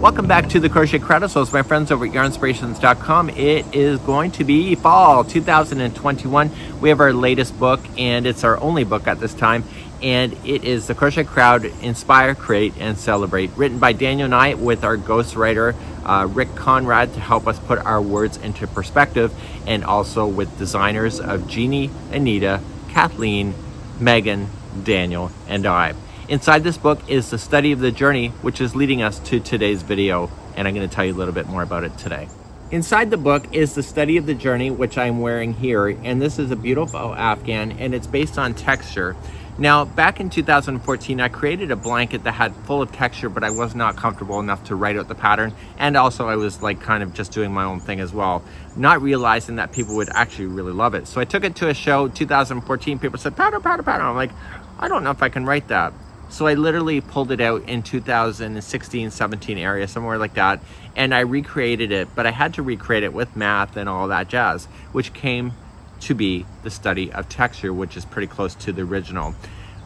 Welcome back to the Crochet Crowd. So it's my friends over at yarnspirations.com. It is going to be fall 2021. We have our latest book, and it's our only book at this time. And it is the Crochet Crowd Inspire, Create, and Celebrate, written by Daniel and I with our ghostwriter Rick Conrad to help us put our words into perspective, and also with designers of Jeannie, Anita, Kathleen, Megan, Daniel, and I. Inside this book is the study of the journey, which is leading us to today's video, and I'm going to tell you a little bit more about it today. Inside the book is the study of the journey, which I'm wearing here, and this is a beautiful Afghan, and it's based on texture. Now, back in 2014, I created a blanket that had full of texture, but I was not comfortable enough to write out the pattern, and also I was like kind of just doing my own thing as well, not realizing that people would actually really love it. So I took it to a show, 2014, people said, pattern, pattern, pattern. I'm like, I don't know if I can write that. So I literally pulled it out in 2016, 17 area, somewhere like that, and I recreated it, but I had to recreate it with math and all that jazz, which came to be the study of texture, which is pretty close to the original.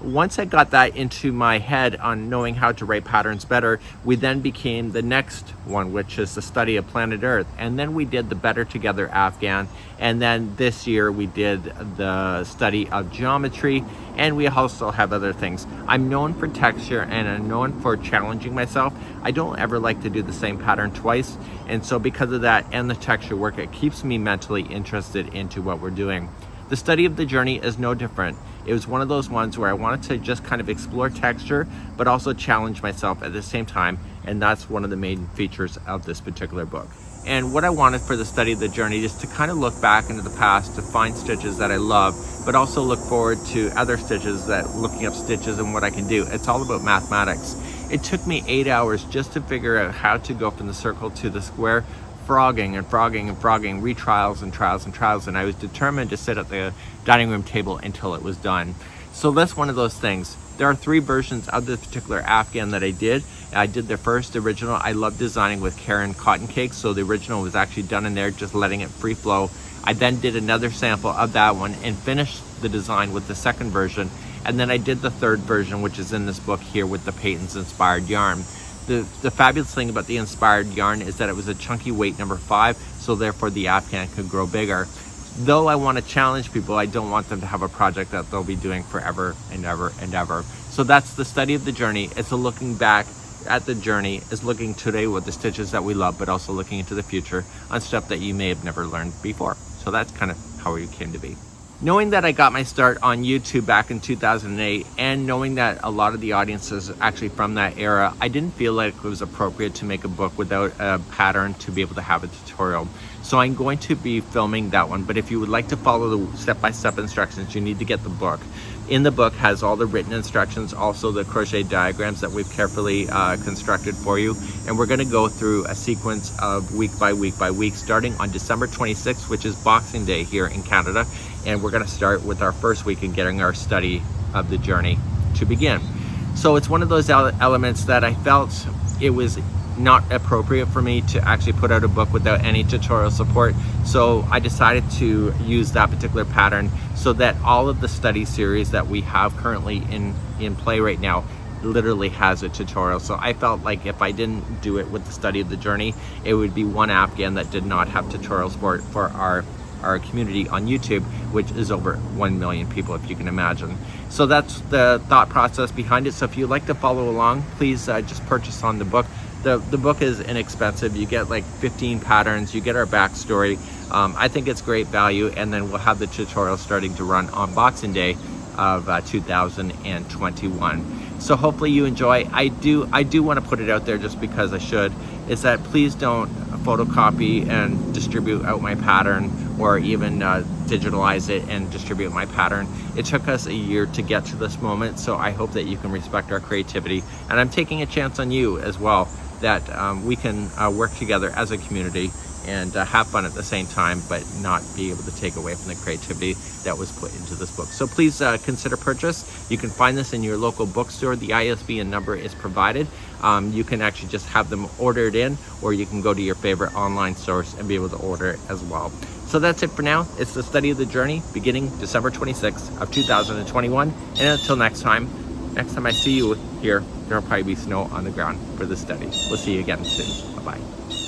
Once I got that into my head on knowing how to write patterns better, we then became the next one, which is the study of planet Earth. And then we did the Better Together Afghan. And then this year we did the study of geometry, and we also have other things. I'm known for texture and I'm known for challenging myself. I don't ever like to do the same pattern twice. And so because of that and the texture work, it keeps me mentally interested into what we're doing. The study of the journey is no different. It was one of those ones where I wanted to just kind of explore texture, but also challenge myself at the same time. And that's one of the main features of this particular book. And what I wanted for the study of the journey is to kind of look back into the past to find stitches that I love, but also look forward to other stitches, that looking up stitches and what I can do. It's all about mathematics. It took me 8 hours just to figure out how to go from the circle to the square, frogging and frogging and frogging, retrials and trials and trials, and I was determined to sit at the dining room table until it was done. So that's one of those things. There are 3 versions of this particular Afghan that I did. I did the first original. I love designing with Karen cotton cakes, so the original was actually done in there, just letting it free flow. I then did another sample of that one and finished the design with the second version, and then I did the third version, which is in this book here with the Peyton's inspired yarn. The fabulous thing about the inspired yarn is that it was a chunky weight number 5, so therefore the Afghan could grow bigger. Though I want to challenge people, I don't want them to have a project that they'll be doing forever and ever and ever. So that's the study of the journey. It's a looking back at the journey, is looking today with the stitches that we love, but also looking into the future on stuff that you may have never learned before. So that's kind of how it came to be. Knowing that I got my start on YouTube back in 2008, and knowing that a lot of the audience is actually from that era, I didn't feel like it was appropriate to make a book without a pattern to be able to have a tutorial. So I'm going to be filming that one, but if you would like to follow the step-by-step instructions, you need to get the book. In the book has all the written instructions, also the crochet diagrams that we've carefully constructed for you. And we're gonna go through a sequence of week by week by week, starting on December 26th, which is Boxing Day here in Canada. And we're gonna start with our first week and getting our study of the journey to begin. So it's one of those elements that I felt it was not appropriate for me to actually put out a book without any tutorial support. So I decided to use that particular pattern so that all of the study series that we have currently in play right now literally has a tutorial. So I felt like if I didn't do it with the study of the journey, it would be one Afghan that did not have tutorials for our community on YouTube, which is over 1 million people, if you can imagine. So that's the thought process behind it. So if you'd like to follow along, please just purchase on the book. The book is inexpensive. You get like 15 patterns, you get our backstory. I think it's great value, and then we'll have the tutorial starting to run on Boxing Day of 2021. So hopefully you enjoy. I do want to put it out there just because I should, is that please don't photocopy and distribute out my pattern, or even digitalize it and distribute my pattern. It took us a year to get to this moment, so I hope that you can respect our creativity. And I'm taking a chance on you as well, that we can work together as a community and have fun at the same time, but not be able to take away from the creativity that was put into this book. So please consider purchase. You can find this in your local bookstore. The ISBN number is provided. You can actually just have them ordered in, or you can go to your favorite online source and be able to order it as well. So that's it for now. It's the study of the journey beginning December 26th of 2021. And until next time, Next time I see you here, there'll probably be snow on the ground for the study. We'll see you again soon. Bye-bye.